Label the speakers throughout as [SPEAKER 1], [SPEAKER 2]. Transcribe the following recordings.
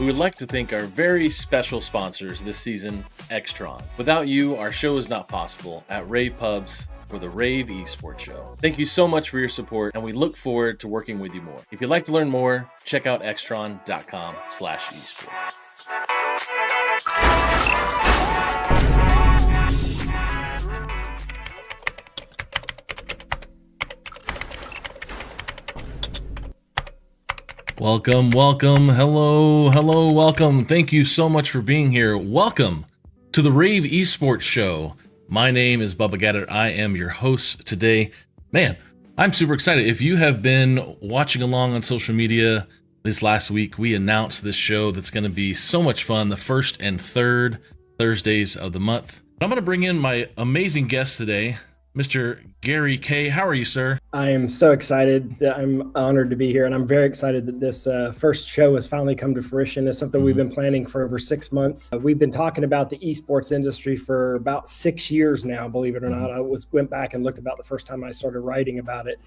[SPEAKER 1] We would like to thank our very special sponsors this season, Extron. Without you, our show is not possible at Rave Pubs for the Rave Esports Show. Thank you so much for your support, and we look forward to working with you more. If you'd like to learn more, check out extron.com/esports. Welcome, hello, welcome. Thank you so much for being here. Welcome to the Rave Esports Show. My name is Bubba Gaddard. I am your host today. Man, I'm super excited. If you have been watching along on social media this last week, we announced this show that's going to be so much fun, the first and third Thursdays of the month. I'm going to bring in my amazing guest today, Mr. Gary K. How are you, sir? I
[SPEAKER 2] am so excited. I'm honored to be here, and I'm very excited that this first show has finally come to fruition. It's something we've been planning for over 6 months. We've been talking about the esports industry for about 6 years now, believe it or not. I went back and looked about the first time I started writing about it.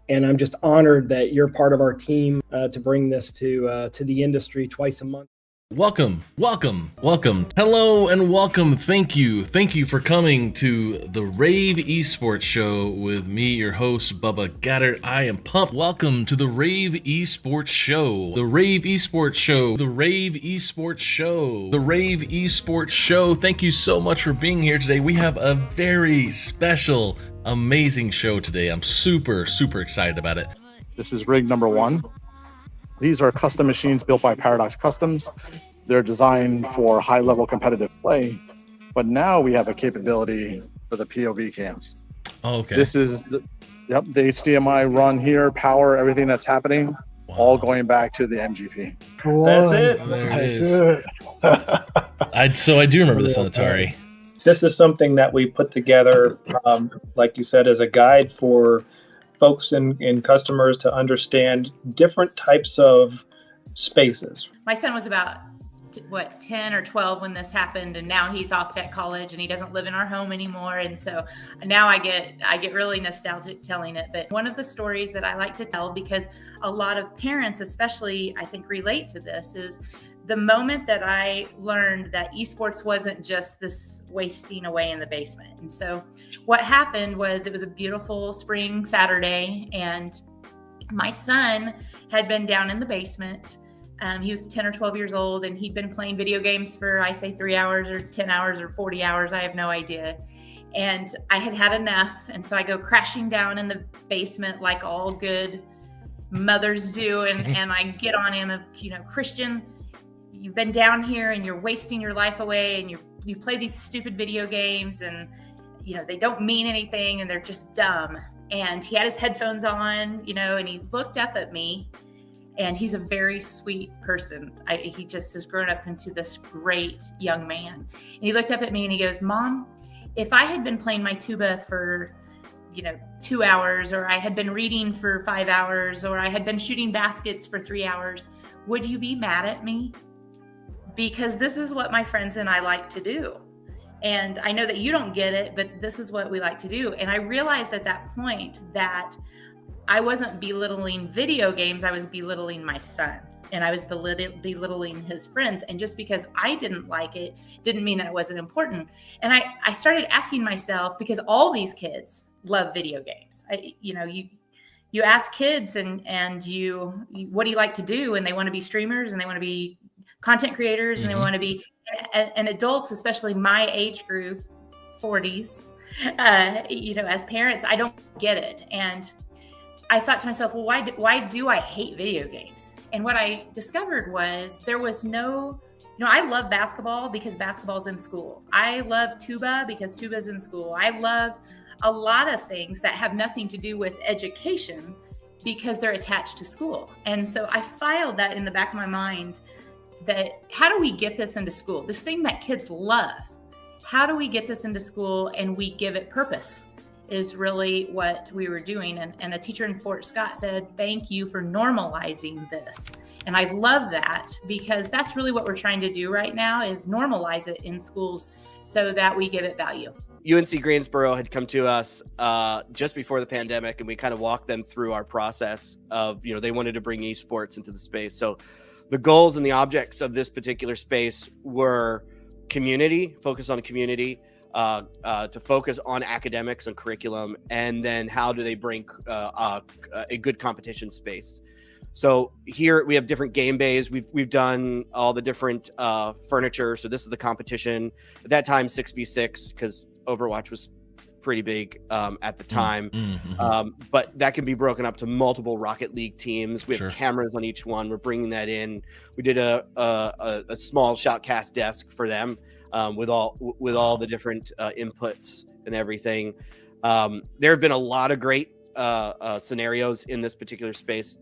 [SPEAKER 2] And I'm just honored that you're part of our team to bring this to the industry twice a month.
[SPEAKER 1] Welcome. Hello and welcome. Thank you for coming to the Rave Esports Show with me, your host, Bubba Gaddard. I am pumped. Welcome to the Rave Esports Show. The Rave Esports Show. The Rave Esports Show. The Rave Esports Show. Thank you so much for being here today. We have a very special, amazing show today. I'm super excited about it.
[SPEAKER 3] This is rig number 1. These are custom machines built by Paradox Customs. They're designed for high-level competitive play, but now we have a capability for the POV cams.
[SPEAKER 1] Oh, okay.
[SPEAKER 3] This is the HDMI run here, power, everything that's happening, all going back to the MGP.
[SPEAKER 4] That's it.
[SPEAKER 1] So I do remember this on Atari.
[SPEAKER 4] This is something that we put together, like you said, as a guide for folks and customers to understand different types of spaces.
[SPEAKER 5] My son was about 10 or 12 when this happened, and now he's off at college and he doesn't live in our home anymore. And so now I get really nostalgic telling it. But one of the stories that I like to tell, because a lot of parents especially I think relate to this, is the moment that I learned that esports wasn't just this wasting away in the basement. And so what happened was, it was a beautiful spring Saturday, and my son had been down in the basement. He was 10 or 12 years old, and he'd been playing video games for, I say, 3 hours or 10 hours or 40 hours. I have no idea. And I had enough. And so I go crashing down in the basement like all good mothers do. And I get on him of, Christian, you've been down here and you're wasting your life away, and you play these stupid video games, and they don't mean anything, and they're just dumb. And he had his headphones on, and he looked up at me, and he's a very sweet person. He just has grown up into this great young man. And he looked up at me and he goes, "Mom, if I had been playing my tuba for 2 hours, or I had been reading for 5 hours, or I had been shooting baskets for 3 hours, would you be mad at me? Because this is what my friends and I like to do. And I know that you don't get it, but this is what we like to do." And I realized at that point that I wasn't belittling video games, I was belittling my son, and I was belittling his friends. And just because I didn't like it didn't mean that it wasn't important. And I started asking myself, because all these kids love video games. You ask kids and you what do you like to do? And they want to be streamers, and they want to be content creators, and they want to be, and adults, especially my age group, 40s, as parents, I don't get it. And I thought to myself, well, why do I hate video games? And what I discovered was there was I love basketball because basketball's in school. I love tuba because tuba's in school. I love a lot of things that have nothing to do with education because they're attached to school. And so I filed that in the back of my mind, that how do we get this into school? This thing that kids love, how do we get this into school and we give it purpose? Is really what we were doing. And a teacher in Fort Scott said, "Thank you for normalizing this." And I love that, because that's really what we're trying to do right now, is normalize it in schools so that we give it value.
[SPEAKER 6] UNC Greensboro had come to us just before the pandemic, and we kind of walked them through our process of, they wanted to bring esports into the space. So The goals and the objects of this particular space were community, focus on community, to focus on academics and curriculum, and then how do they bring a good competition space. So here we have different game bays. We've done all the different furniture. So this is the competition. At that time, 6v6, because Overwatch was pretty big at the time. But that can be broken up to multiple Rocket League teams. We have cameras on each one. We're bringing that in. We did a small shoutcast desk for them with all the different inputs and everything. There have been a lot of great scenarios in this particular space,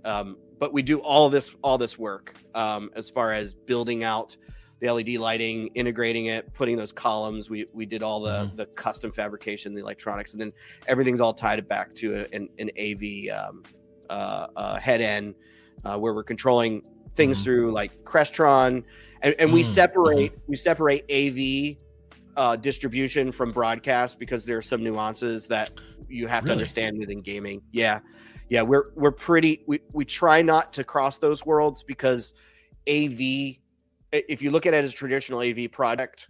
[SPEAKER 6] but we do all this work as far as building out the LED lighting, integrating it, putting those columns. We did all the custom fabrication, the electronics, and then everything's all tied back to an AV head end where we're controlling things through like Crestron, and we separate AV distribution from broadcast because there are some nuances that you have to understand within gaming. Yeah, we're pretty. We try not to cross those worlds because AV, if you look at it as a traditional AV product,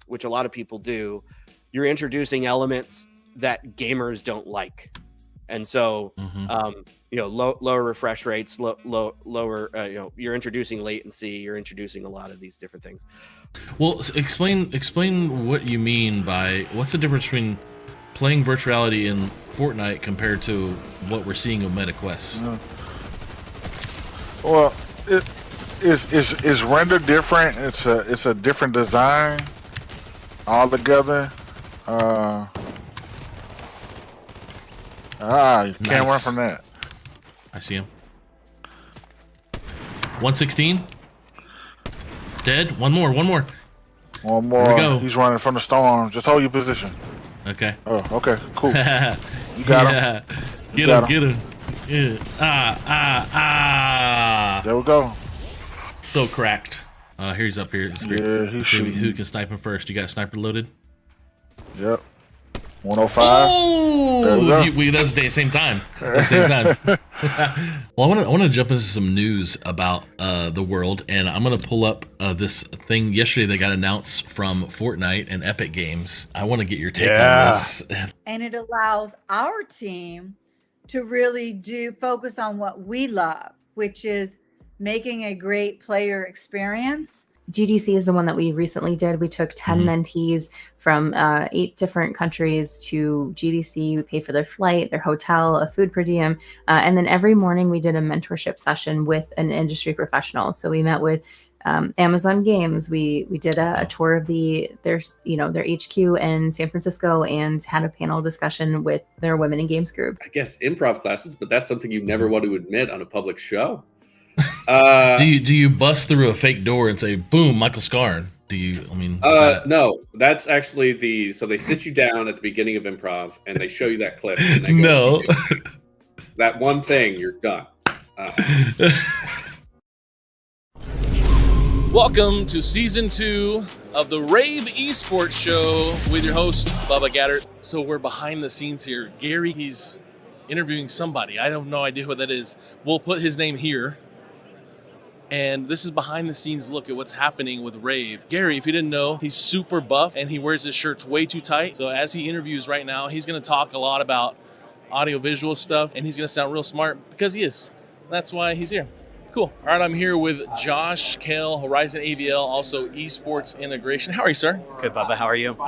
[SPEAKER 6] which a lot of people do, you're introducing elements that gamers don't like. And so, lower refresh rates, lower, you're introducing latency, you're introducing a lot of these different things.
[SPEAKER 1] Well, explain what you mean by, what's the difference between playing virtuality in Fortnite compared to what we're seeing with MetaQuest?
[SPEAKER 7] Well, it's rendered different. It's a different design altogether. You can't run from that.
[SPEAKER 1] I see him. 116. Dead. One more.
[SPEAKER 7] One more.
[SPEAKER 1] Here we go.
[SPEAKER 7] He's running from the storm. Just hold your position.
[SPEAKER 1] Okay.
[SPEAKER 7] Oh, okay. Cool. You got him.
[SPEAKER 1] Get him. Yeah.
[SPEAKER 7] There we go.
[SPEAKER 1] So cracked. Here he's up here.
[SPEAKER 7] Yeah, he's shooting.
[SPEAKER 1] Who can snipe him first? You got sniper loaded?
[SPEAKER 7] Yep. 105.
[SPEAKER 1] Oh, that's the same time. Well, I want to jump into some news about the world, and I'm going to pull up this thing yesterday that got announced from Fortnite and Epic Games. I want to get your take on this.
[SPEAKER 8] And it allows our team to really focus on what we love, which is making a great player experience.
[SPEAKER 9] GDC is the one that we recently did. We took 10 mentees from 8 different countries to GDC. We paid for their flight, their hotel, a food per diem. And then every morning we did a mentorship session with an industry professional. So we met with Amazon Games. We did a tour of their HQ in San Francisco and had a panel discussion with their Women in Games group.
[SPEAKER 10] I guess improv classes, but that's something you never want to admit on a public show.
[SPEAKER 1] Do you bust through a fake door and say, "Boom, Michael Scarn"? Do you? I mean,
[SPEAKER 10] no. That's actually so they sit you down at the beginning of improv and they show you that clip. And they
[SPEAKER 1] No,
[SPEAKER 10] that one thing, you're done.
[SPEAKER 1] Welcome to season 2 of the Rave Esports show with your host Bubba Gaddert. So we're behind the scenes here. Gary, he's interviewing somebody. I have no idea who that is. We'll put his name here. And this is behind the scenes look at what's happening with Rave. Gary, if you didn't know, he's super buff and he wears his shirts way too tight. So as he interviews right now, he's going to talk a lot about audio-visual stuff and he's going to sound real smart because he is. That's why he's here. Cool. All right, I'm here with Josh Kell, Horizon AVL, also Esports Integration. How are you, sir?
[SPEAKER 6] Good, Bubba. How are you?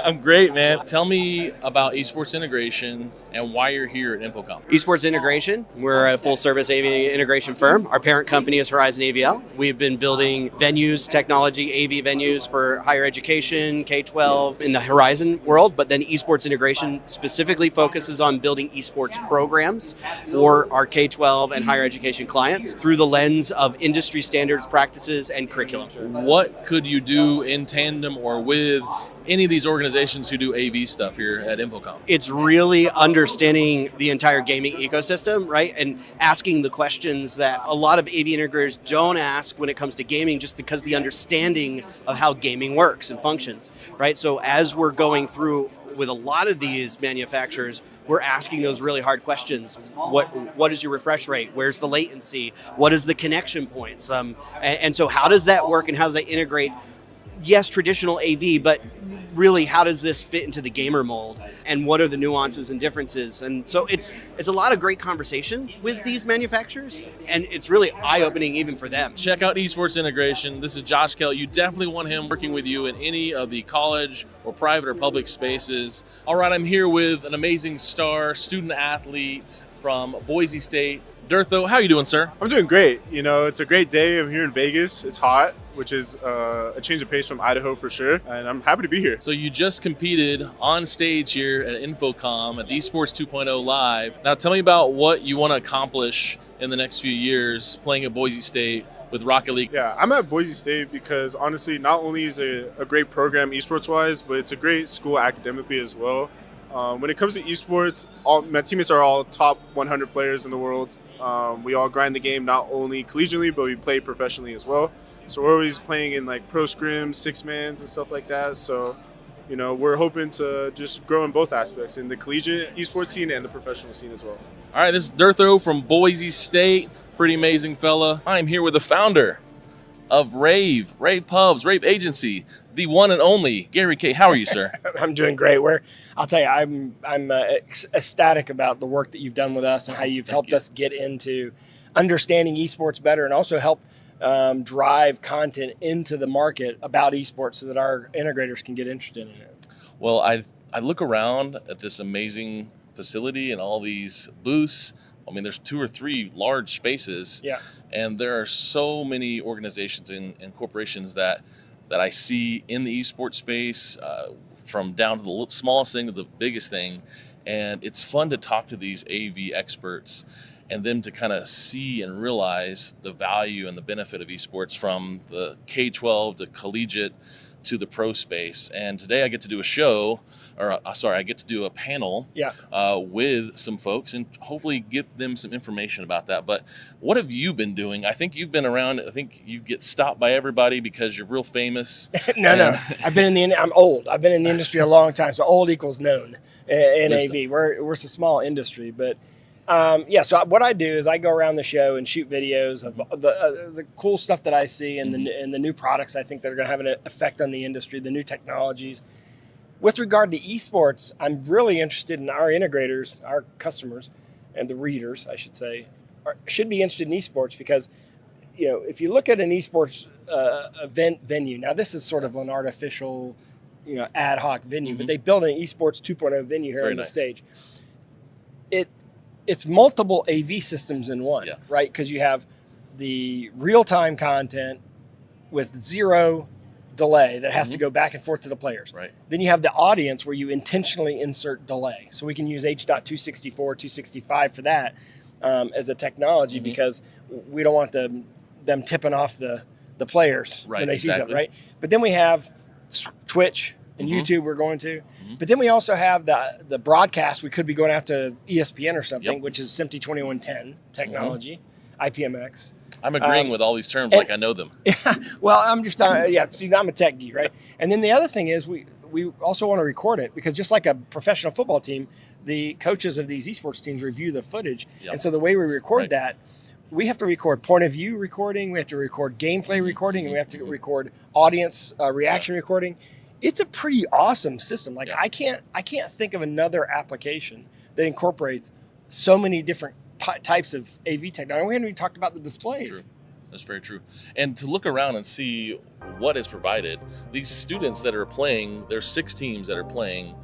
[SPEAKER 1] I'm great, man. Tell me about Esports Integration and why you're here at InfoComm.
[SPEAKER 6] Esports Integration, we're a full-service AV integration firm. Our parent company is Horizon AVL. We've been building venues, technology, AV venues for higher education, K-12 in the Horizon world, but then Esports Integration specifically focuses on building esports programs for our K-12 and higher education clients through the lens of industry standards, practices, and curriculum.
[SPEAKER 1] What could you do in tandem or with any of these organizations who do AV stuff here at InfoComm?
[SPEAKER 6] It's really understanding the entire gaming ecosystem, right? And asking the questions that a lot of AV integrators don't ask when it comes to gaming, just because the understanding of how gaming works and functions, right? So as we're going through with a lot of these manufacturers, we're asking those really hard questions. What is your refresh rate? Where's the latency? What is the connection points? And so how does that work, and how does that integrate? Yes, traditional AV, but really, how does this fit into the gamer mold, and what are the nuances and differences? And so it's a lot of great conversation with these manufacturers, and it's really eye-opening even for them.
[SPEAKER 1] Check out Esports Integration. This is Josh Kell. You definitely want him working with you in any of the college or private or public spaces. All right, I'm here with an amazing star student athlete from Boise State. Durtho, how are you doing, sir?
[SPEAKER 11] I'm doing great. You know, it's a great day. I'm here in Vegas. It's hot, which is a change of pace from Idaho for sure. And I'm happy to be here.
[SPEAKER 1] So you just competed on stage here at InfoComm at the Esports 2.0 Live. Now tell me about what you want to accomplish in the next few years playing at Boise State with Rocket League.
[SPEAKER 11] Yeah, I'm at Boise State because honestly, not only is it a great program esports-wise, but it's a great school academically as well. When it comes to esports, my teammates are all top 100 players in the world. We all grind the game not only collegiately, but we play professionally as well. So we're always playing in like pro scrims, 6-mans and stuff like that. So, you know, we're hoping to just grow in both aspects, in the collegiate esports scene and the professional scene as well.
[SPEAKER 1] All right, this is Durtho from Boise State. Pretty amazing fella. I'm here with the founder of Rave Pubs, Rave Agency, the one and only Gary K. How are you, sir?
[SPEAKER 2] I'm doing great. I'll tell you, I'm ecstatic about the work that you've done with us and how you've helped us get into understanding esports better, and also help drive content into the market about esports so that our integrators can get interested in it.
[SPEAKER 1] Well, I look around at this amazing facility and all these booths. I mean, there's 2 or 3 large spaces.
[SPEAKER 2] Yeah.
[SPEAKER 1] And there are so many organizations and corporations that I see in the esports space, from down to the smallest thing to the biggest thing. And it's fun to talk to these AV experts and them to kind of see and realize the value and the benefit of esports from the K-12 to collegiate to the pro space. And today I get to do I get to do a panel with some folks and hopefully give them some information about that. But what have you been doing? I think you've been around. I think you get stopped by everybody because you're real famous.
[SPEAKER 2] No. I'm old. I've been in the industry a long time. So old equals known in AV. We're a small industry, but so what I do is I go around the show and shoot videos of the cool stuff that I see and the new products I think that are going to have an effect on the industry, the new technologies. With regard to esports, I'm really interested in our integrators, our customers, and the readers, I should say, should be interested in esports because, you know, if you look at an esports event venue, now this is sort of an artificial, you know, ad hoc venue, but they built an Esports 2.0 venue here on the stage. It's multiple AV systems in one, right? Because you have the real-time content with 0 delay that has to go back and forth to the players.
[SPEAKER 1] Right.
[SPEAKER 2] Then you have the audience where you intentionally insert delay. So we can use H.264, 265 for that as a technology because we don't want them tipping off the players when they see something, right? But then we have Twitch and YouTube we're going to. But then we also have the broadcast. We could be going out to ESPN or something, which is SMPTE 2110 technology, IPMX.
[SPEAKER 1] I'm agreeing with all these terms like I know them.
[SPEAKER 2] Well, I'm just see, I'm a tech geek, right? And then the other thing is we also want to record it because just like a professional football team, the coaches of these esports teams review the footage. And so the way we record that, we have to record point of view recording, we have to record gameplay recording, and we have to record audience reaction recording. It's a pretty awesome system. Like I can't think of another application that incorporates so many different types of AV technology. We haven't even talked about the displays.
[SPEAKER 1] True. That's very true. And to look around and see what is provided, these students that are playing, there's 6 teams that are playing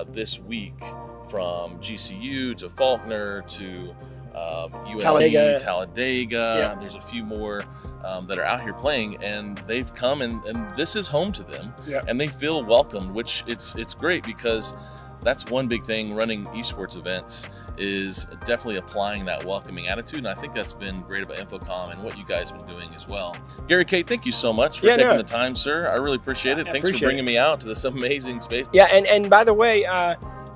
[SPEAKER 1] this week, from GCU to Faulkner to UNLV, Talladega. There's a few more that are out here playing, and they've come and this is home to them, and they feel welcomed, which it's great because that's one big thing running esports events is definitely applying that welcoming attitude, and I think that's been great about InfoComm and what you guys have been doing as well. Gary K, thank you so much for taking the time, sir. I really appreciate it. Thanks for bringing me out to this amazing space.
[SPEAKER 2] And by the way,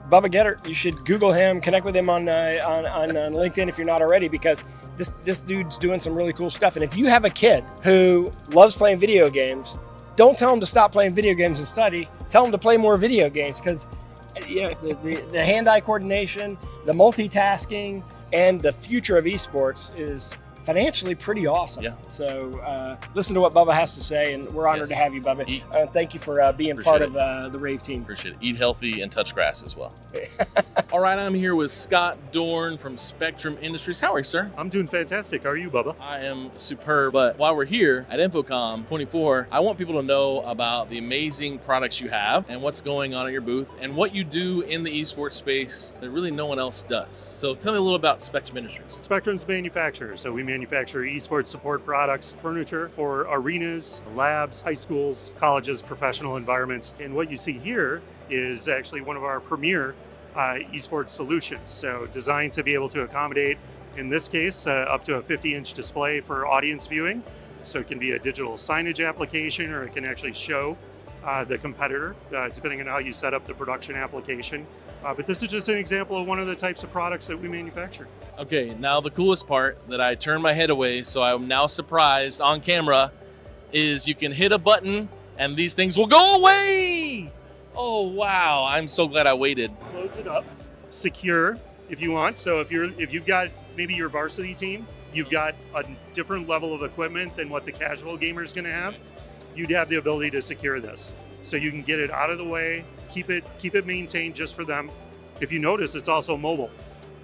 [SPEAKER 2] Bubba Getter, you should Google him, connect with him on LinkedIn if you're not already, because this dude's doing some really cool stuff. And if you have a kid who loves playing video games, don't tell him to stop playing video games and study. Tell him to play more video games, because Yeah, the hand-eye coordination, the multitasking, and the future of esports is financially pretty awesome.
[SPEAKER 1] Yeah.
[SPEAKER 2] So listen to what Bubba has to say, and we're honored to have you, Bubba. Thank you for being part of the Rave team.
[SPEAKER 1] Appreciate it. Eat healthy and touch grass as well. All right, I'm here with Scott Dorn from Spectrum Industries. How are you, sir?
[SPEAKER 12] I'm doing fantastic. How are you, Bubba?
[SPEAKER 1] I am superb. But while we're here at InfoComm 24, I want people to know about the amazing products you have and what's going on at your booth and what you do in the esports space that really no one else does. So tell me a little about Spectrum Industries.
[SPEAKER 12] Spectrum's manufacturer. So we manufacture esports support products, furniture for arenas, labs, high schools, colleges, professional environments. And what you see here is actually one of our premier esports solutions. So designed to be able to accommodate, in this case, up to a 50-inch display for audience viewing. So it can be a digital signage application, or it can actually show the competitor, depending on how you set up the production application. But this is just an example of one of the types of products that we manufacture.
[SPEAKER 1] Okay, now the coolest part that I turned my head away, so I'm now surprised on camera, is you can hit a button and these things will go away. Oh wow, I'm so glad I waited.
[SPEAKER 12] Close it up, secure if you want. So if you've got maybe your varsity team, you've got a different level of equipment than what the casual gamer is going to have, you'd have the ability to secure this. So you can get it out of the way, keep it maintained just for them. If you notice, it's also mobile.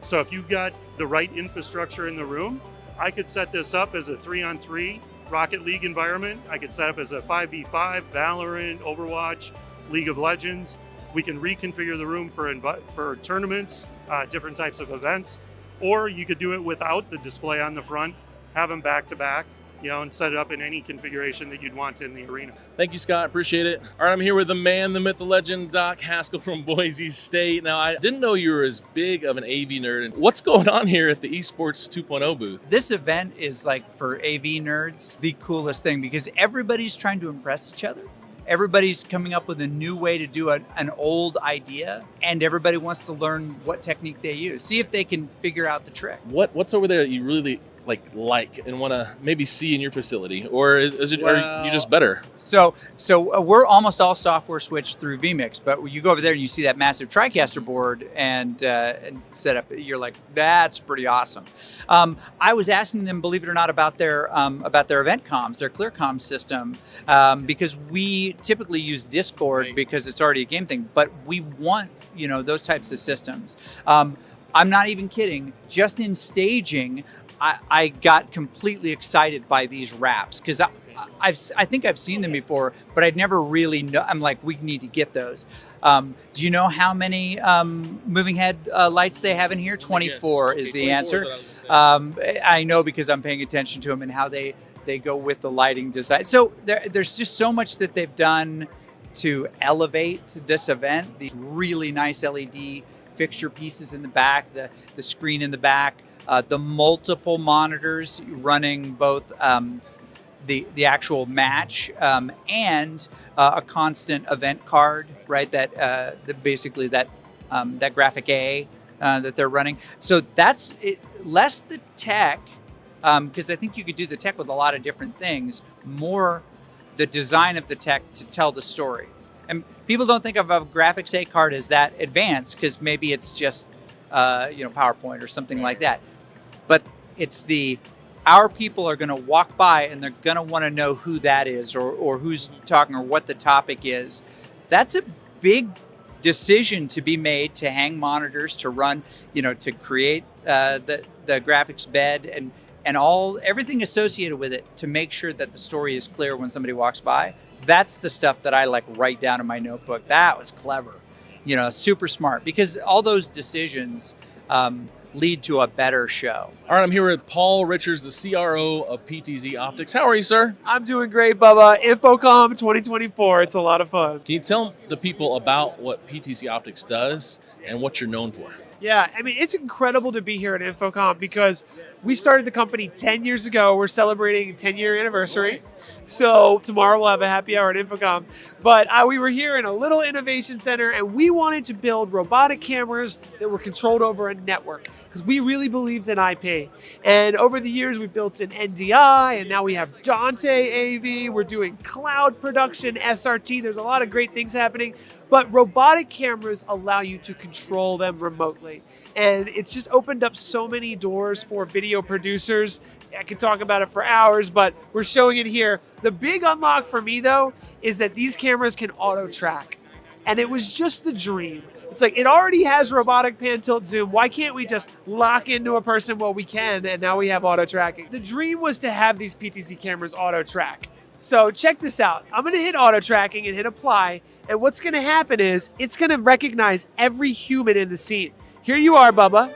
[SPEAKER 12] So if you've got the right infrastructure in the room, I could set this up as a 3-on-3 Rocket League environment. I could set up as a 5v5, Valorant, Overwatch, League of Legends. We can reconfigure the room for tournaments, different types of events, or you could do it without the display on the front, have them back to back, and set it up in any configuration that you'd want in the arena.
[SPEAKER 1] Thank you, Scott. Appreciate it. All right, I'm here with the man, the myth, the legend, Doc Haskell from Boise State. Now, I didn't know you were as big of an AV nerd. What's going on here at the Esports 2.0 booth?
[SPEAKER 13] This event is, like, for AV nerds, the coolest thing because everybody's trying to impress each other. Everybody's coming up with a new way to do an old idea, and everybody wants to learn what technique they use. See if they can figure out the trick.
[SPEAKER 1] What's over there that you really like and want to maybe see in your facility, or are you just better?
[SPEAKER 13] So we're almost all software switched through vMix, but when you go over there and you see that massive TriCaster board and set up, you're like, that's pretty awesome. I was asking them, believe it or not, about their event comms, their ClearComm system, because we typically use Discord because it's already a game thing, but we want those types of systems. I'm not even kidding. Just in staging, I got completely excited by these wraps because I think I've seen them before, but I'd never really know. I'm like, we need to get those. Do you know how many moving head lights they have in here? 24 is the answer. I know because I'm paying attention to them and how they go with the lighting design. So there's just so much that they've done to elevate this event. These really nice LED fixture pieces in the back, the screen in the back. The multiple monitors running both the actual match and a constant event card, right? That basically that graphic A that they're running. So that's it. Less the tech, because I think you could do the tech with a lot of different things. More the design of the tech to tell the story. And people don't think of a graphics A card as that advanced because maybe it's just PowerPoint or something like that. But it's our people are going to walk by and they're going to want to know who that is or who's talking or what the topic is. That's a big decision to be made to hang monitors, to run, to create the graphics bed and everything associated with it to make sure that the story is clear when somebody walks by. That's the stuff that I write down in my notebook. That was clever, super smart because all those decisions lead to a better show.
[SPEAKER 1] All right, I'm here with Paul Richards, the CRO of PTZ Optics. How are you, sir?
[SPEAKER 14] I'm doing great, Bubba. InfoComm 2024. It's a lot of fun.
[SPEAKER 1] Can you tell the people about what PTZ Optics does and what you're known for?
[SPEAKER 14] Yeah, it's incredible to be here at InfoComm because we started the company 10 years ago. We're celebrating a 10-year anniversary. So tomorrow we'll have a happy hour at InfoComm. But we were here in a little innovation center, and we wanted to build robotic cameras that were controlled over a network because we really believed in IP. And over the years, we built an NDI, and now we have Dante AV. We're doing cloud production, SRT. There's a lot of great things happening. But robotic cameras allow you to control them remotely. And it's just opened up so many doors for video producers. I could talk about it for hours, but we're showing it here. The big unlock for me, though, is that these cameras can auto track. And it was just the dream. It's like, it already has robotic pan, tilt, zoom. Why can't we just lock into a person? Well, we can, and now we have auto tracking. The dream was to have these PTZ cameras auto track. So check this out. I'm gonna hit auto tracking and hit apply. And what's gonna happen is it's gonna recognize every human in the scene. Here you are, Bubba.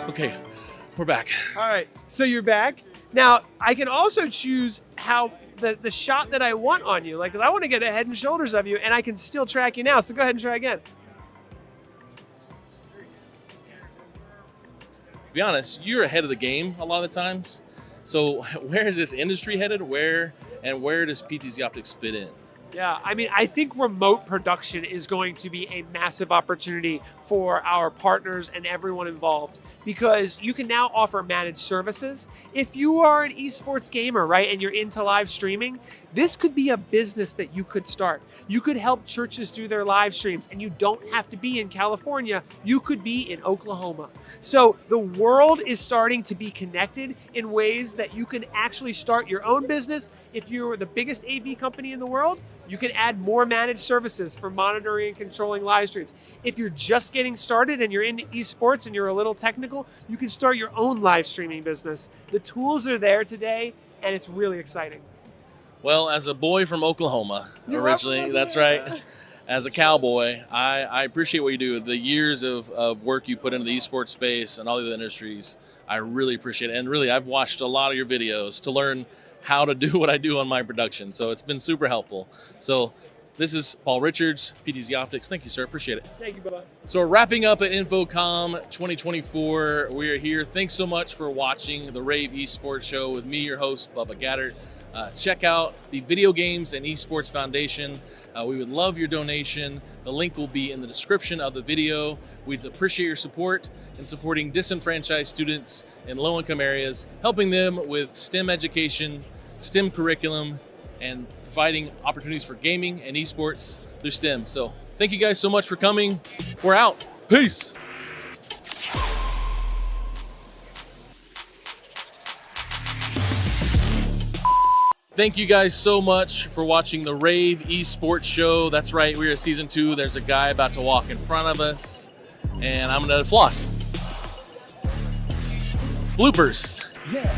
[SPEAKER 1] Okay, we're back.
[SPEAKER 14] All right, so you're back. Now, I can also choose how the shot that I want on you. Like, 'cause I want to get a head and shoulders of you, and I can still track you now. So go ahead and try again.
[SPEAKER 1] To be honest, you're ahead of the game a lot of the times. So where is this industry headed? Where does PTZ Optics fit in?
[SPEAKER 14] Yeah, I mean, I think remote production is going to be a massive opportunity for our partners and everyone involved, because you can now offer managed services. If you are an esports gamer, right, and you're into live streaming, this could be a business that you could start. You could help churches do their live streams, and you don't have to be in California. You could be in Oklahoma. So the world is starting to be connected in ways that you can actually start your own business. If you're the biggest AV company in the world, you can add more managed services for monitoring and controlling live streams. If you're just getting started and you're into esports and you're a little technical, you can start your own live streaming business. The tools are there today, and it's really exciting.
[SPEAKER 1] Well, as a boy from Oklahoma, originally, that's right. As a cowboy, I appreciate what you do. The years of work you put into the esports space and all the other industries, I really appreciate it. And really, I've watched a lot of your videos to learn how to do what I do on my production. So it's been super helpful. So this is Paul Richards, PTZ Optics. Thank you, sir. Appreciate it.
[SPEAKER 14] Thank you, bye-bye.
[SPEAKER 1] So we're wrapping up at InfoComm 2024. We are here. Thanks so much for watching the Rave Esports show with me, your host, Bubba Gaddert. Check out the Video Games and Esports Foundation. We would love your donation. The link will be in the description of the video. We'd appreciate your support in supporting disenfranchised students in low-income areas, helping them with STEM education, STEM curriculum, and providing opportunities for gaming and esports through STEM. So thank you guys so much for coming. We're out. Peace. Thank you guys so much for watching the Rave Esports show. That's right, we're at season 2. There's a guy about to walk in front of us, and I'm gonna floss. Bloopers. Yeah.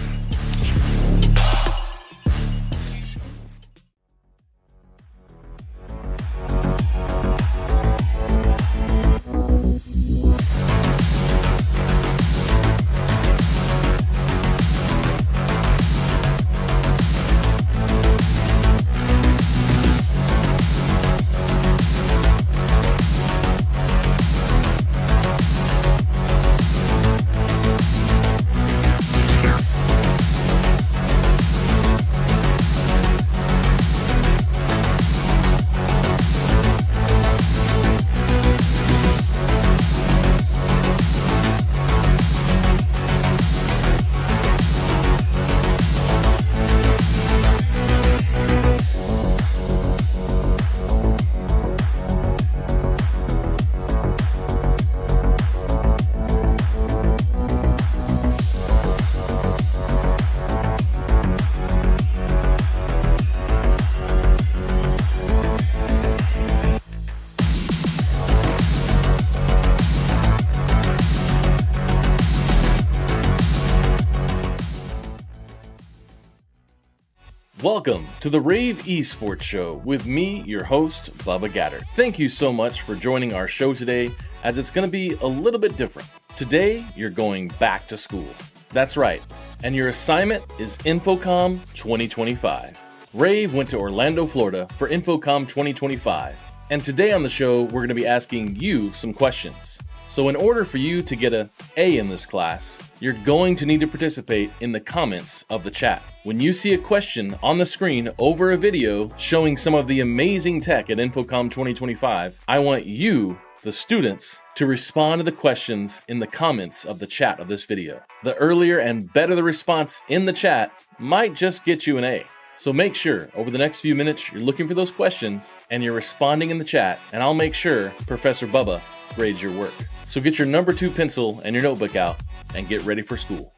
[SPEAKER 1] Welcome to the Rave Esports show with me, your host, Bubba Gaddert. Thank you so much for joining our show today, as it's going to be a little bit different. Today, you're going back to school. That's right, and your assignment is InfoComm 2025. Rave went to Orlando, Florida for InfoComm 2025, and today on the show, we're going to be asking you some questions. So in order for you to get an A in this class, you're going to need to participate in the comments of the chat. When you see a question on the screen over a video showing some of the amazing tech at InfoComm 2025, I want you the students, to respond to the questions in the comments of the chat of this video. The earlier and better the response in the chat might just get you an A. So make sure over the next few minutes you're looking for those questions and you're responding in the chat, and I'll make sure Professor Bubba grades your work. So get your number 2 pencil and your notebook out and get ready for school.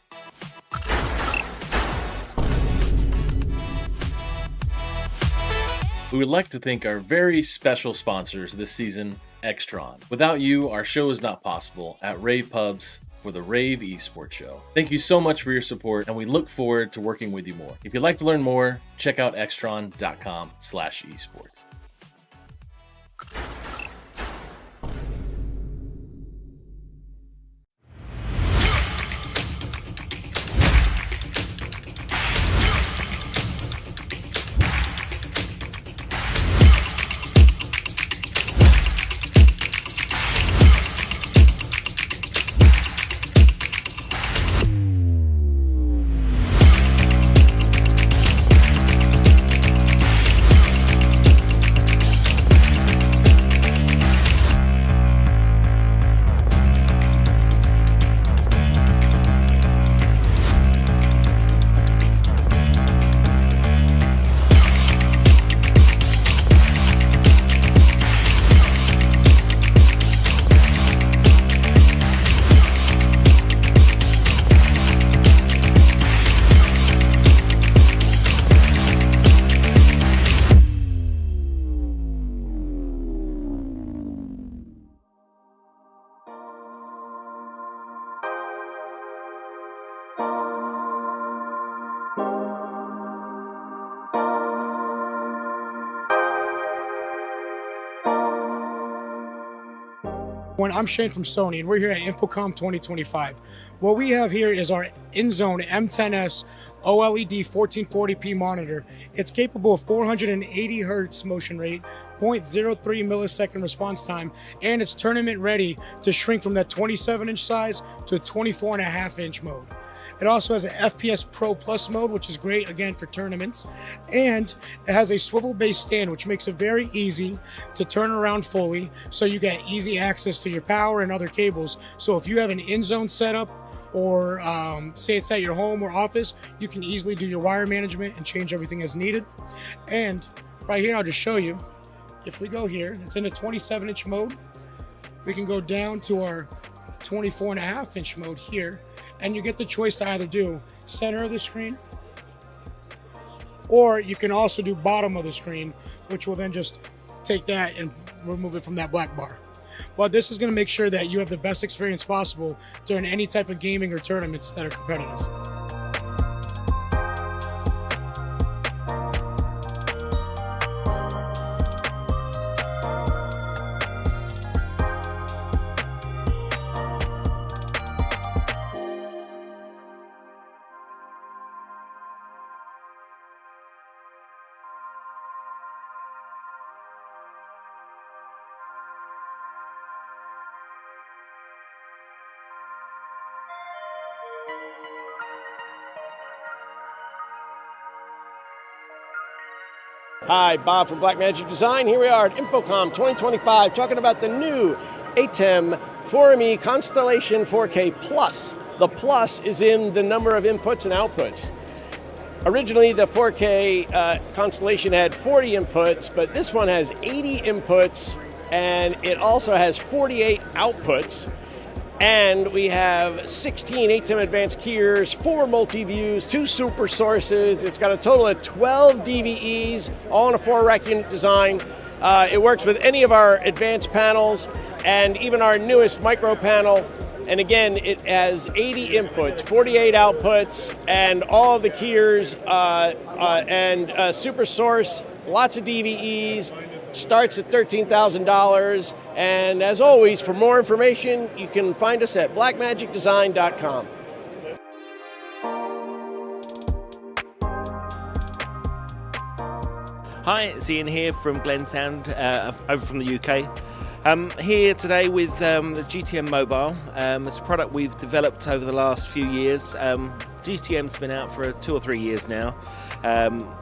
[SPEAKER 1] We would like to thank our very special sponsors this season, Extron. Without you, our show is not possible at Rave Pubs for the Rave Esports Show. Thank you so much for your support, and we look forward to working with you more. If you'd like to learn more, check out extron.com/esports.
[SPEAKER 15] I'm Shane from Sony, and we're here at InfoComm 2025. What we have here is our in-zone M10S OLED 1440p monitor. It's capable of 480 Hertz motion rate, 0.03 millisecond response time, and it's tournament ready to shrink from that 27-inch size to a 24.5-inch mode. It also has an FPS Pro Plus mode, which is great, again, for tournaments. And it has a swivel-based stand, which makes it very easy to turn around fully, so you get easy access to your power and other cables. So if you have an in-zone setup, or say it's at your home or office, you can easily do your wire management and change everything as needed. And right here, I'll just show you. If we go here, it's in a 27-inch mode. We can go down to our 24.5-inch mode here, and you get the choice to either do center of the screen, or you can also do bottom of the screen, which will then just take that and remove it from that black bar. But this is going to make sure that you have the best experience possible during any type of gaming or tournaments that are competitive.
[SPEAKER 16] Hi, Bob from Blackmagic Design. Here we are at InfoComm 2025 talking about the new ATEM 4ME Constellation 4K Plus. The plus is in the number of inputs and outputs. Originally, the 4K Constellation had 40 inputs, but this one has 80 inputs, and it also has 48 outputs. And we have 16 ATEM advanced keyers, 4 multi-views, 2 super sources. It's got a total of 12 DVEs, all in a 4-rack unit design. It works with any of our advanced panels and even our newest micro panel. And again, it has 80 inputs, 48 outputs, and all of the keyers and super source, lots of DVEs. Starts at $13,000, and as always, for more information, you can find us at blackmagicdesign.com.
[SPEAKER 17] Hi, it's Ian here from Glen Sound, over from the UK. Here today with the GTM Mobile. It's a product we've developed over the last few years GTM's been out for 2 or 3 years now.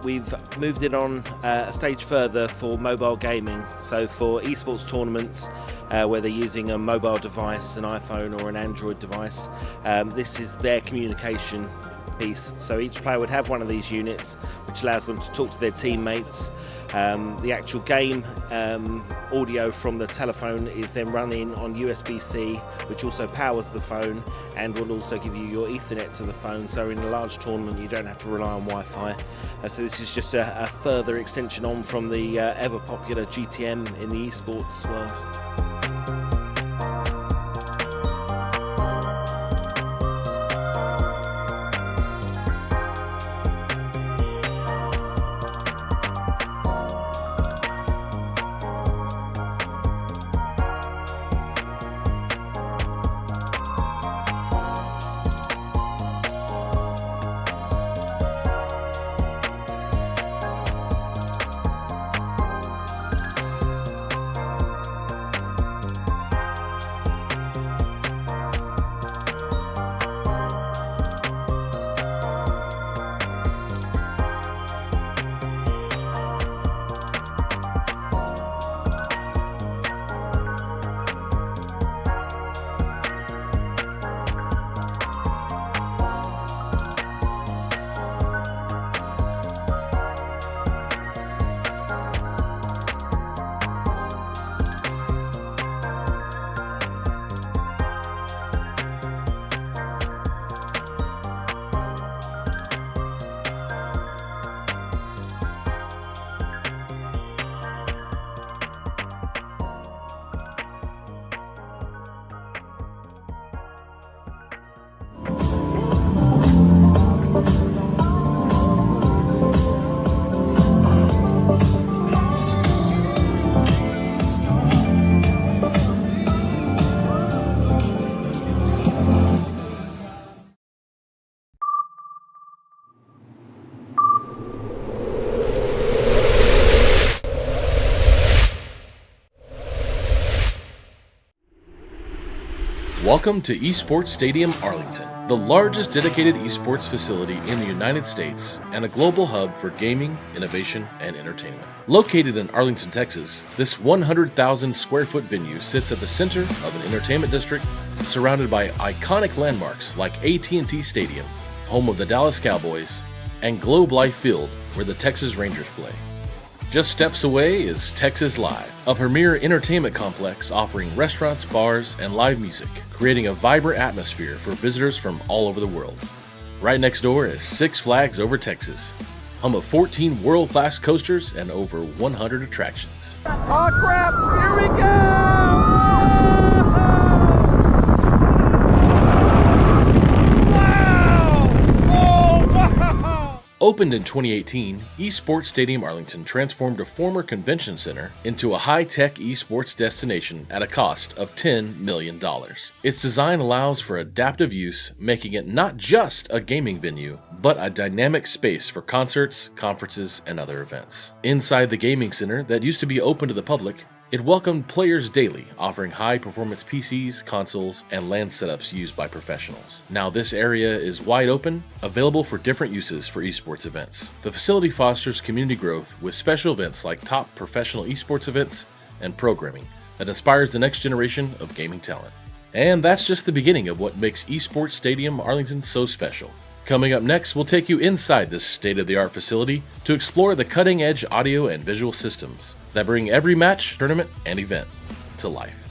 [SPEAKER 17] We've moved it on a stage further for mobile gaming. So for esports tournaments, where they're using a mobile device, an iPhone or an Android device, this is their communication piece. So each player would have one of these units, which allows them to talk to their teammates. The actual game audio from the telephone is then running on USB-C, which also powers the phone and will also give you your Ethernet to the phone. So in a large tournament, you don't have to rely on Wi-Fi. So this is just a further extension on from the ever popular GTM in the esports world.
[SPEAKER 1] Welcome to Esports Stadium Arlington, the largest dedicated esports facility in the United States and a global hub for gaming, innovation, and entertainment. Located in Arlington, Texas, this 100,000 square foot venue sits at the center of an entertainment district surrounded by iconic landmarks like AT&T Stadium, home of the Dallas Cowboys, and Globe Life Field, where the Texas Rangers play. Just steps away is Texas Live, a premier entertainment complex offering restaurants, bars, and live music, creating a vibrant atmosphere for visitors from all over the world. Right next door is Six Flags Over Texas, home of 14 world-class coasters and over 100 attractions.
[SPEAKER 18] Oh crap, here we go!
[SPEAKER 1] Opened in 2018, Esports Stadium Arlington transformed a former convention center into a high-tech esports destination at a cost of $10 million. Its design allows for adaptive use, making it not just a gaming venue, but a dynamic space for concerts, conferences, and other events. Inside the gaming center that used to be open to the public, it welcomed players daily, offering high-performance PCs, consoles, and LAN setups used by professionals. Now this area is wide open, available for different uses for esports events. The facility fosters community growth with special events like top professional esports events and programming that inspires the next generation of gaming talent. And that's just the beginning of what makes Esports Stadium Arlington so special. Coming up next, we'll take you inside this state-of-the-art facility to explore the cutting-edge audio and visual systems that bring every match, tournament, and event to life.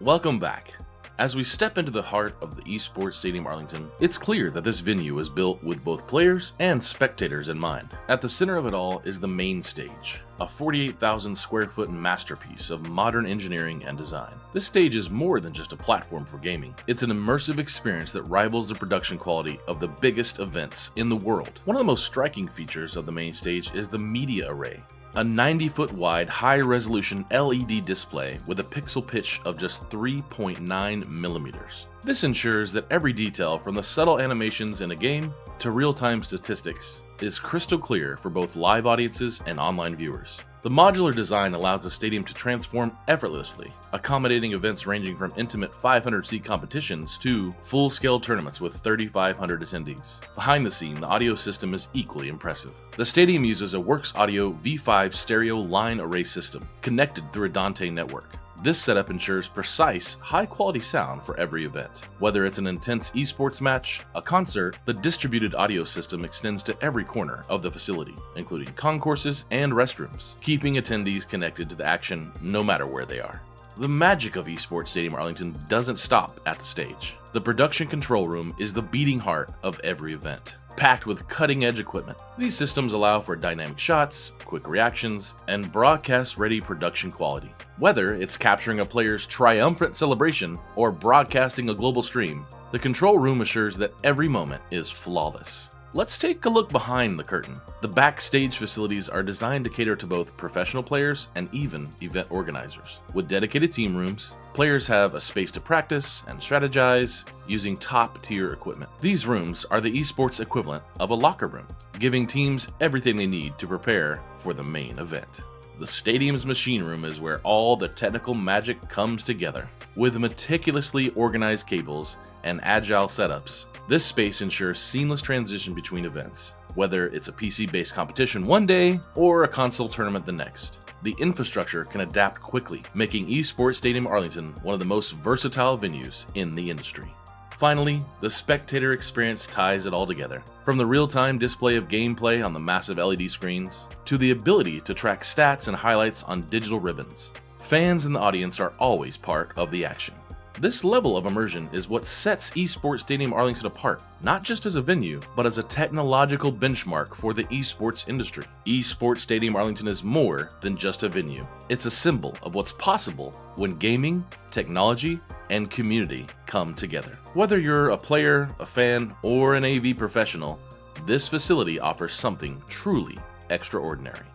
[SPEAKER 1] Welcome back. As we step into the heart of the Esports Stadium Arlington, it's clear that this venue is built with both players and spectators in mind. At the center of it all is the main stage, a 48,000 square foot masterpiece of modern engineering and design. This stage is more than just a platform for gaming. It's an immersive experience that rivals the production quality of the biggest events in the world. One of the most striking features of the main stage is the media array, a 90-foot wide high-resolution LED display with a pixel pitch of just 3.9 millimeters. This ensures that every detail from the subtle animations in a game to real-time statistics is crystal clear for both live audiences and online viewers. The modular design allows the stadium to transform effortlessly, accommodating events ranging from intimate 500-seat competitions to full-scale tournaments with 3,500 attendees. Behind the scene, the audio system is equally impressive. The stadium uses a Works Audio V5 stereo line array system connected through a Dante network. This setup ensures precise, high-quality sound for every event. Whether it's an intense esports match, a concert, the distributed audio system extends to every corner of the facility, including concourses and restrooms, keeping attendees connected to the action no matter where they are. The magic of Esports Stadium Arlington doesn't stop at the stage. The production control room is the beating heart of every event, packed with cutting-edge equipment. These systems allow for dynamic shots, quick reactions, and broadcast-ready production quality. Whether it's capturing a player's triumphant celebration or broadcasting a global stream, the control room assures that every moment is flawless. Let's take a look behind the curtain. The backstage facilities are designed to cater to both professional players and even event organizers. With dedicated team rooms, players have a space to practice and strategize using top-tier equipment. These rooms are the esports equivalent of a locker room, giving teams everything they need to prepare for the main event. The stadium's machine room is where all the technical magic comes together. With meticulously organized cables and agile setups, this space ensures seamless transition between events, whether it's a PC-based competition one day or a console tournament the next. The infrastructure can adapt quickly, making Esports Stadium Arlington one of the most versatile venues in the industry. Finally, the spectator experience ties it all together. From the real-time display of gameplay on the massive LED screens, to the ability to track stats and highlights on digital ribbons, fans in the audience are always part of the action. This level of immersion is what sets Esports Stadium Arlington apart, not just as a venue, but as a technological benchmark for the esports industry. Esports Stadium Arlington is more than just a venue. It's a symbol of what's possible when gaming, technology, and community come together. Whether you're a player, a fan, or an AV professional, this facility offers something truly extraordinary.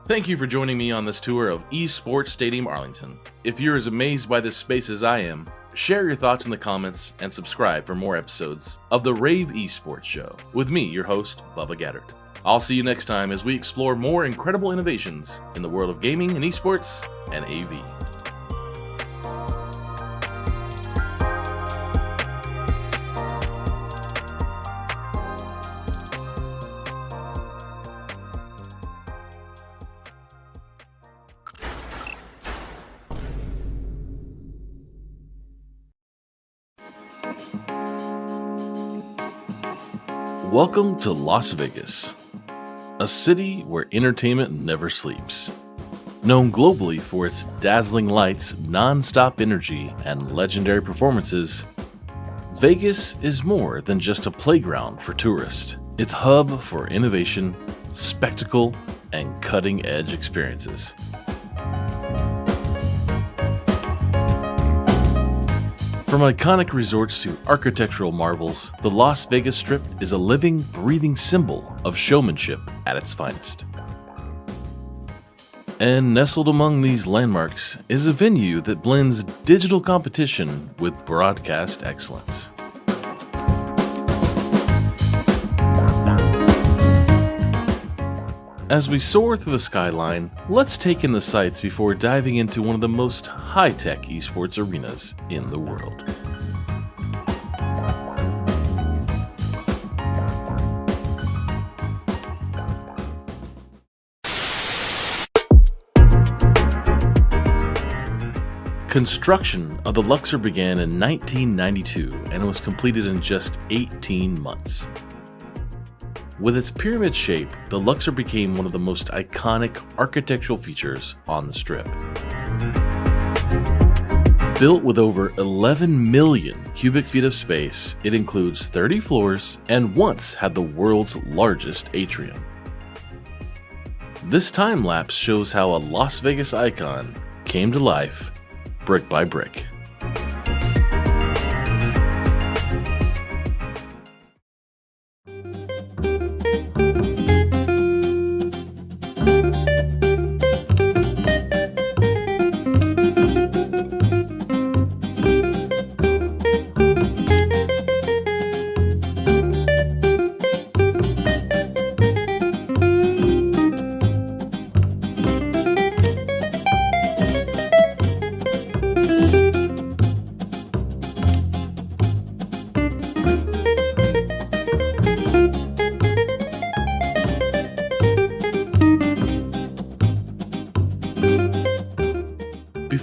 [SPEAKER 1] Thank you for joining me on this tour of Esports Stadium Arlington. If you're as amazed by this space as I am, share your thoughts in the comments and subscribe for more episodes of the Rave Esports Show with me, your host, Bubba Gaddard. I'll see you next time as we explore more incredible innovations in the world of gaming and esports and AV. Welcome to Las Vegas, a city where entertainment never sleeps. Known globally for its dazzling lights, non-stop energy, and legendary performances, Vegas is more than just a playground for tourists. It's a hub for innovation, spectacle, and cutting-edge experiences. From iconic resorts to architectural marvels, the Las Vegas Strip is a living, breathing symbol of showmanship at its finest. And nestled among these landmarks is a venue that blends digital competition with broadcast excellence. As we soar through the skyline, let's take in the sights before diving into one of the most high-tech esports arenas in the world. Construction of the Luxor began in 1992 and was completed in just 18 months. With its pyramid shape, the Luxor became one of the most iconic architectural features on the Strip. Built with over 11 million cubic feet of space, it includes 30 floors and once had the world's largest atrium. This time lapse shows how a Las Vegas icon came to life brick by brick.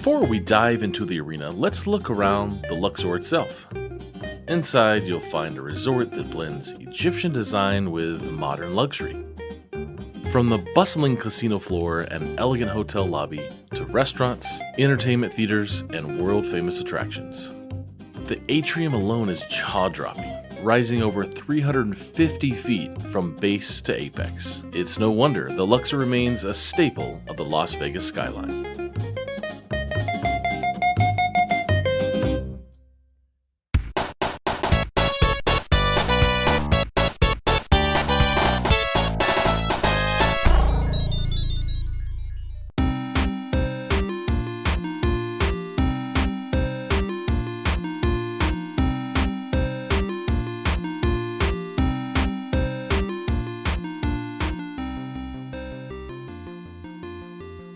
[SPEAKER 1] Before we dive into the arena, let's look around the Luxor itself. Inside, you'll find a resort that blends Egyptian design with modern luxury. From the bustling casino floor and elegant hotel lobby to restaurants, entertainment theaters, and world-famous attractions. The atrium alone is jaw-dropping, rising over 350 feet from base to apex. It's no wonder the Luxor remains a staple of the Las Vegas skyline.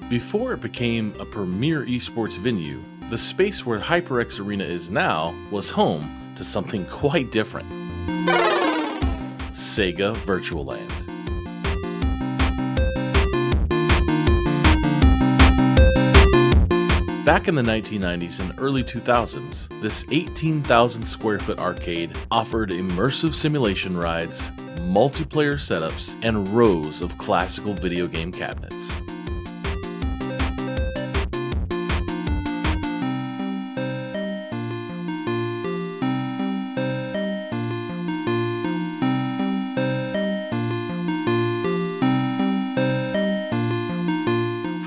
[SPEAKER 1] Before it became a premier esports venue, the space where HyperX Arena is now was home to something quite different. Sega Virtual Land. Back in the 1990s and early 2000s, this 18,000 square foot arcade offered immersive simulation rides, multiplayer setups, and rows of classical video game cabinets.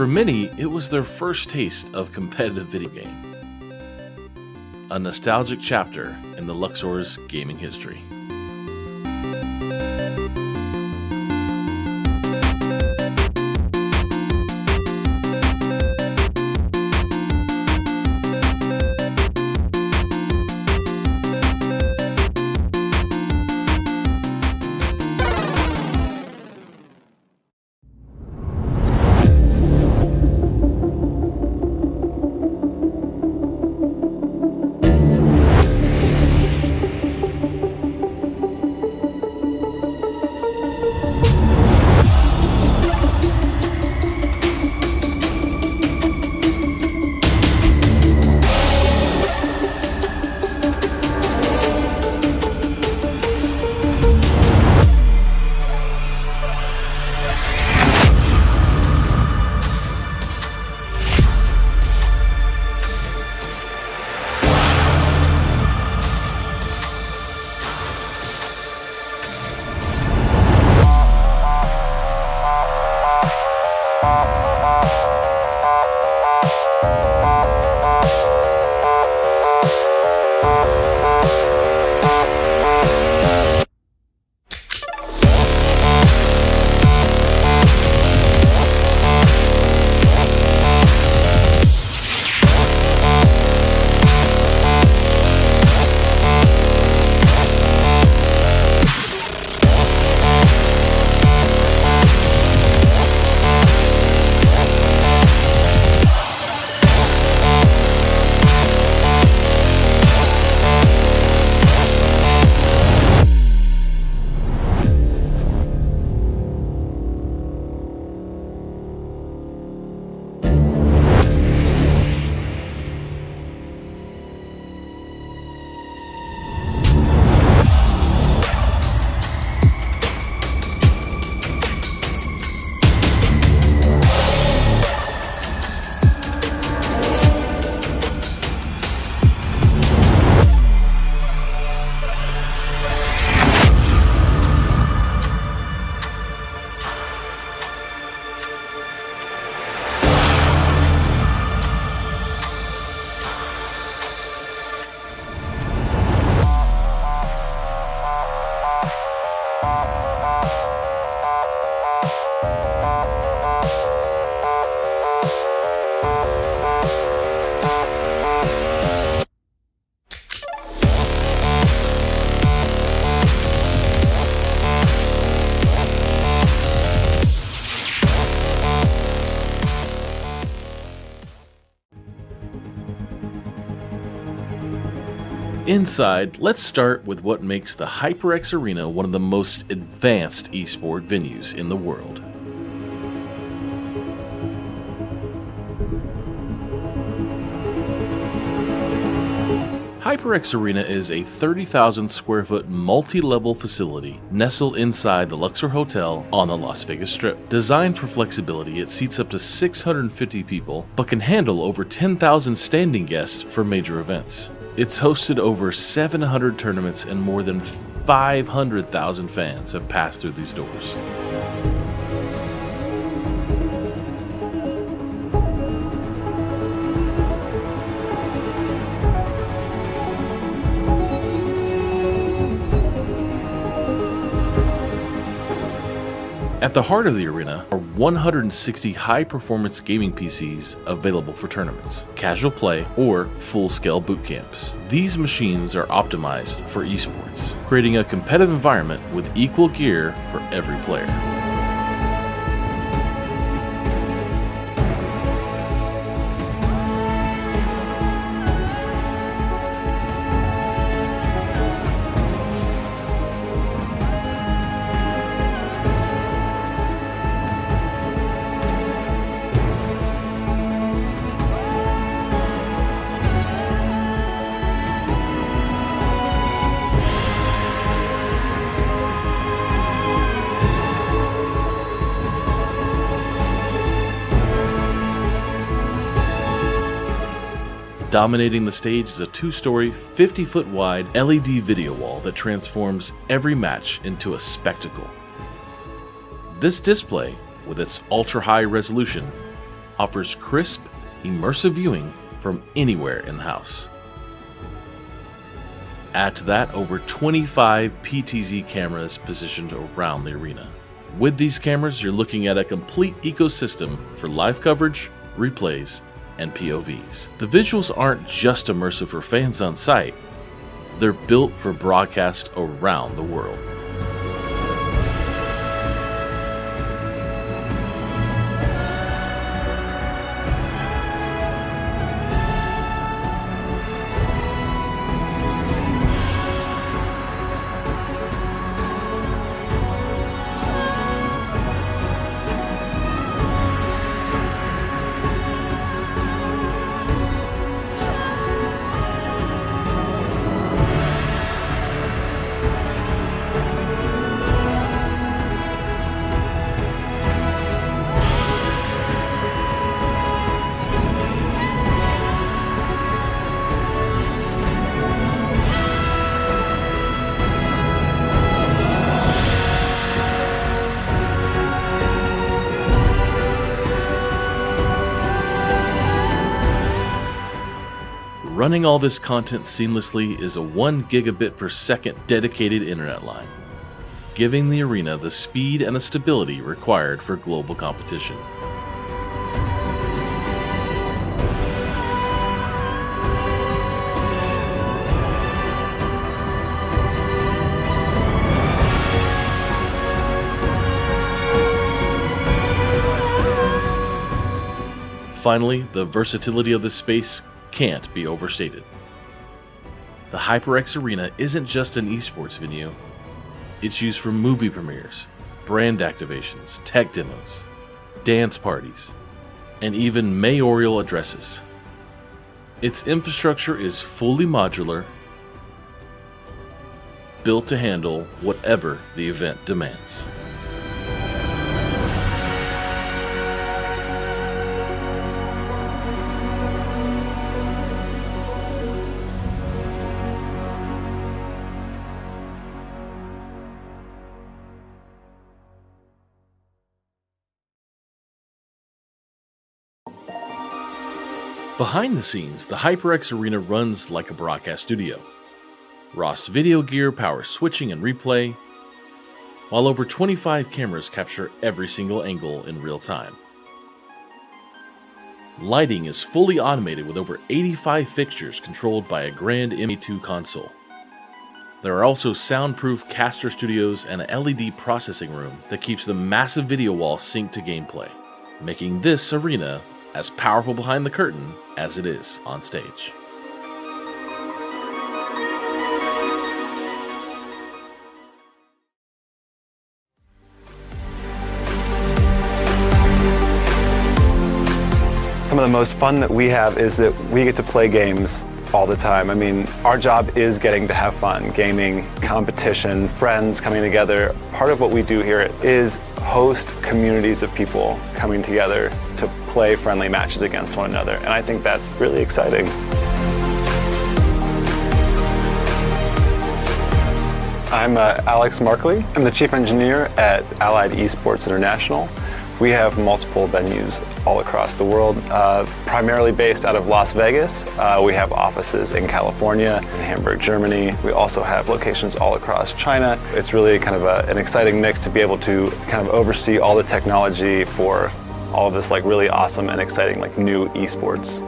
[SPEAKER 1] For many, it was their first taste of competitive video game. A nostalgic chapter in the Luxor's gaming history. Inside, let's start with what makes the HyperX Arena one of the most advanced esport venues in the world. HyperX Arena is a 30,000 square foot multi-level facility nestled inside the Luxor Hotel on the Las Vegas Strip. Designed for flexibility, it seats up to 650 people, but can handle over 10,000 standing guests for major events. It's hosted over 700 tournaments and more than 500,000 fans have passed through these doors. At the heart of the arena are 160 high-performance gaming PCs available for tournaments, casual play, or full-scale boot camps. These machines are optimized for esports, creating a competitive environment with equal gear for every player. Dominating the stage is a 2-story, 50-foot wide LED video wall that transforms every match into a spectacle. This display, with its ultra-high resolution, offers crisp, immersive viewing from anywhere in the house. Add to that over 25 PTZ cameras positioned around the arena. With these cameras, you're looking at a complete ecosystem for live coverage, replays, and POVs. The visuals aren't just immersive for fans on site, they're built for broadcast around the world. Running all this content seamlessly is a 1 gigabit per second dedicated internet line, giving the arena the speed and the stability required for global competition. Finally, the versatility of this space can't be overstated. The HyperX Arena isn't just an esports venue. It's used for movie premieres, brand activations, tech demos, dance parties, and even mayoral addresses. Its infrastructure is fully modular, built to handle whatever the event demands. Behind the scenes, the HyperX Arena runs like a broadcast studio. Ross video gear powers switching and replay, while over 25 cameras capture every single angle in real time. Lighting is fully automated with over 85 fixtures controlled by a Grand MA2 console. There are also soundproof caster studios and a LED processing room that keeps the massive video wall synced to gameplay, making this arena as powerful behind the curtain as it is on stage.
[SPEAKER 19] Some of the most fun that we have is that we get to play games all the time. I mean, our job is getting to have fun, gaming, competition, friends coming together. Part of what we do here is host communities of people coming together to play friendly matches against one another, and I think that's really exciting. I'm Alex Markley. I'm the Chief Engineer at Allied Esports International. We have multiple venues all across the world, primarily based out of Las Vegas. We have offices in California, in Hamburg, Germany. We also have locations all across China. It's really kind of an exciting mix to be able to kind of oversee all the technology for all of this like really awesome and exciting like new esports.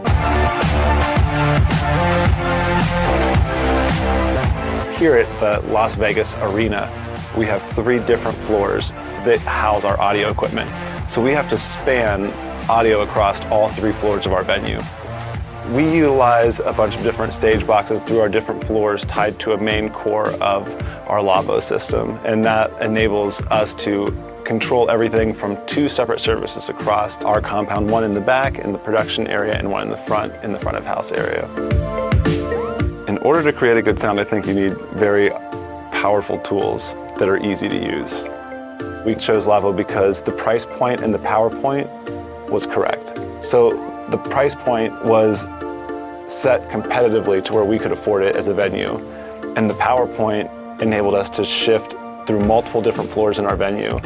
[SPEAKER 19] Here at the Las Vegas Arena, we have 3 different floors that house our audio equipment. So we have to span audio across all 3 floors of our venue. We utilize a bunch of different stage boxes through our different floors tied to a main core of our Lavo system, and that enables us to control everything from 2 separate services across our compound, one in the back in the production area and one in the front of house area. In order to create a good sound, I think you need very powerful tools that are easy to use. We chose Lavo because the price point and the power point was correct. So the price point was set competitively to where we could afford it as a venue, and the power point enabled us to shift through multiple different floors in our venue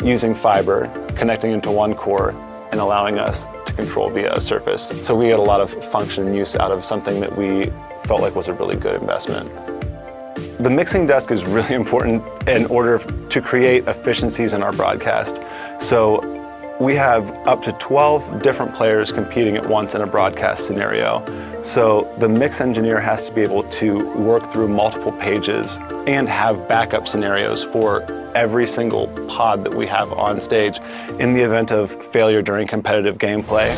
[SPEAKER 19] using fiber, connecting into one core and allowing us to control via a surface. So we had a lot of function and use out of something that we felt like was a really good investment. The mixing desk is really important in order to create efficiencies in our broadcast. So we have up to 12 different players competing at once in a broadcast scenario. So the mix engineer has to be able to work through multiple pages and have backup scenarios for every single pod that we have on stage in the event of failure during competitive gameplay.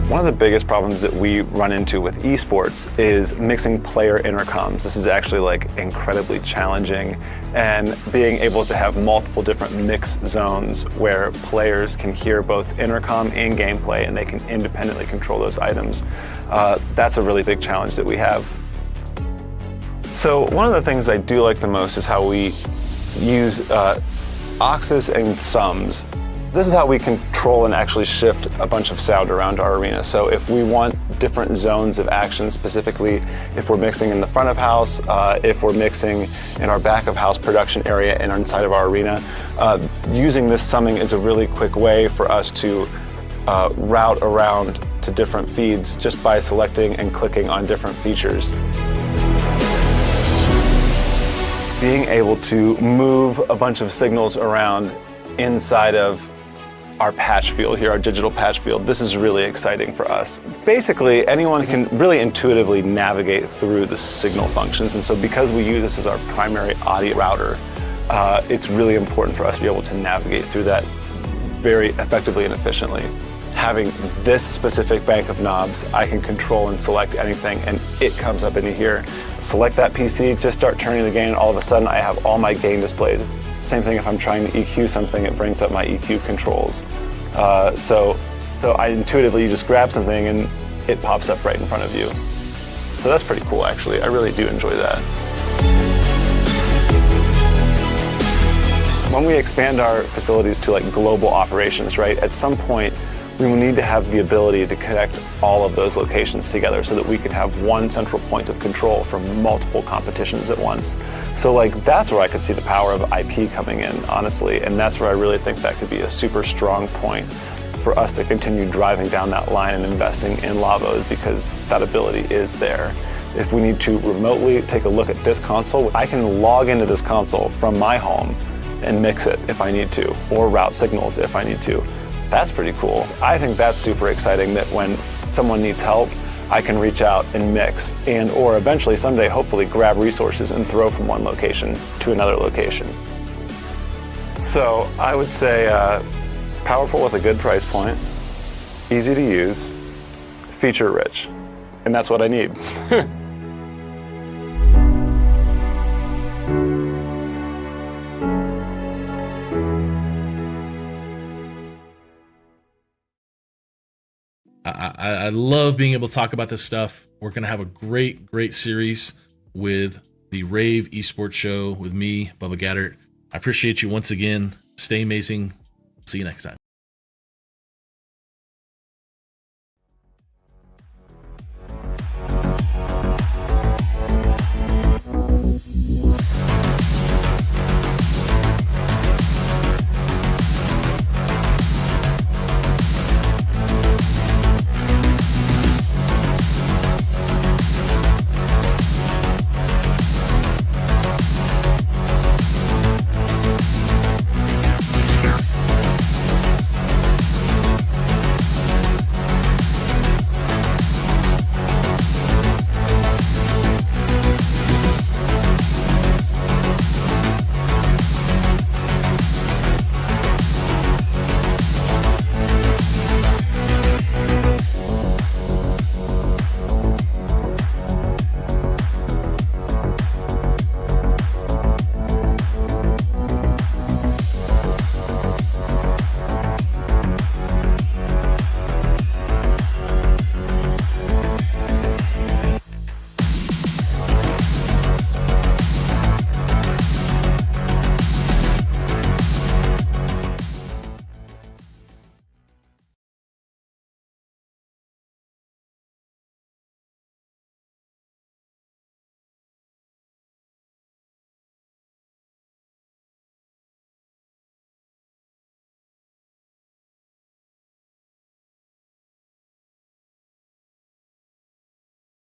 [SPEAKER 19] One of the biggest problems that we run into with esports is mixing player intercoms. This is actually like incredibly challenging, and being able to have multiple different mix zones where players can hear both intercom and gameplay and they can independently control those items. That's a really big challenge that we have. So one of the things I do like the most is how we use auxes and sums. This is how we control and actually shift a bunch of sound around our arena. So if we want different zones of action, specifically if we're mixing in the front of house, if we're mixing in our back of house production area and inside of our arena, using this summing is a really quick way for us to route around to different feeds just by selecting and clicking on different features. Being able to move a bunch of signals around inside of our patch field here, our digital patch field, this is really exciting for us. Basically, anyone can really intuitively navigate through the signal functions, and so because we use this as our primary audio router, it's really important for us to be able to navigate through that very effectively and efficiently. Having this specific bank of knobs, I can control and select anything, and it comes up into here. Select that PC, just start turning the gain, and all of a sudden I have all my gain displays. Same thing if I'm trying to EQ something, it brings up my EQ controls. So I intuitively just grab something and it pops up right in front of you. So that's pretty cool, actually. I really do enjoy that. When we expand our facilities to like global operations, right, at some point we will need to have the ability to connect all of those locations together so that we can have one central point of control for multiple competitions at once. So like that's where I could see the power of IP coming in, honestly, and that's where I really think that could be a super strong point for us to continue driving down that line and investing in Lavos, because that ability is there. If we need to remotely take a look at this console, I can log into this console from my home and mix it if I need to, or route signals if I need to. That's pretty cool. I think that's super exciting that when someone needs help, I can reach out and mix and or eventually someday hopefully grab resources and throw from one location to another location. So I would say powerful with a good price point, easy to use, feature rich, and that's what I need.
[SPEAKER 1] I love being able to talk about this stuff. We're going to have a great series with the Rave Esports show with me, Bubba Gaddert. I appreciate you once again. Stay amazing. See you next time.